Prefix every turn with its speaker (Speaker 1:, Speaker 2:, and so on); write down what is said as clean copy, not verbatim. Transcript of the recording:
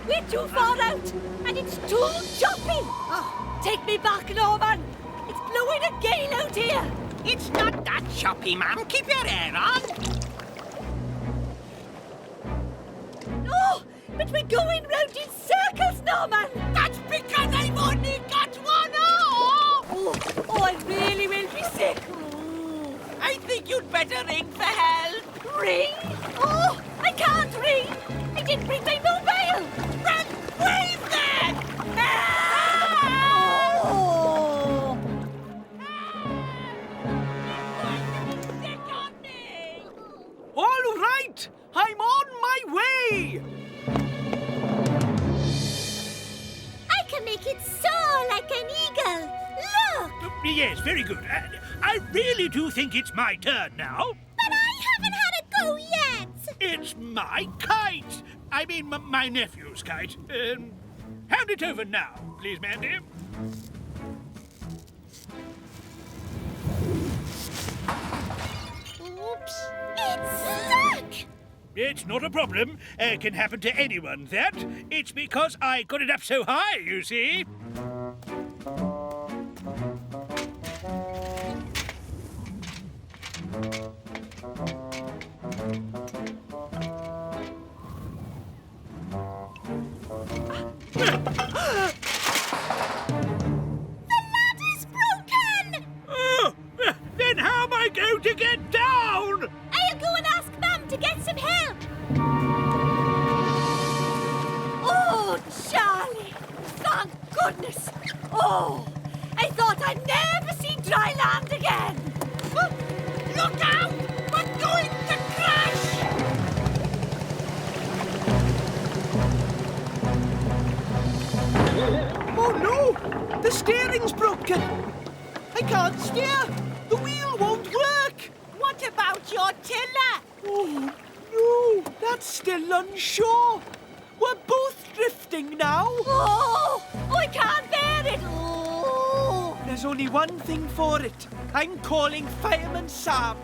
Speaker 1: We're too far out, and it's too choppy. Take me back, Norman. It's blowing a gale out here.
Speaker 2: It's not that choppy, ma'am. Keep your hair on.
Speaker 1: Oh, but we're going round in circles, Norman.
Speaker 2: That's because I've only got one off.
Speaker 1: Oh, I really will be sick.
Speaker 2: I think you'd better ring for help.
Speaker 1: Ring? Oh, I can't ring. I didn't bring my mobile.
Speaker 2: Then wave then!
Speaker 1: Oh.
Speaker 2: Stick on me!
Speaker 3: All right, I'm on my way.
Speaker 1: I can make it soar like an eagle. Look!
Speaker 4: Yes, very good. I really do think it's my turn now.
Speaker 1: But I haven't had a go yet.
Speaker 4: It's my kite. I mean, my nephew's kite. Hand it over now, please, Mandy.
Speaker 1: Oops. It's stuck!
Speaker 4: It's not a problem. Can happen to anyone, that. It's because I got it up so high, you see. Then how am I going to get down?
Speaker 1: I'll go and ask Mum to get some help. Oh, Charlie! Thank goodness! Oh, I thought I'd never see dry land again.
Speaker 2: Look out! We're going to crash!
Speaker 3: Oh no, the steering's broken. I can't steer. The wheel won't work.
Speaker 2: What about your tiller?
Speaker 3: Oh no, that's still unsure. We're both drifting now.
Speaker 1: Oh, I can't bear it. Oh.
Speaker 3: There's only one thing for it. I'm calling Fireman Sam.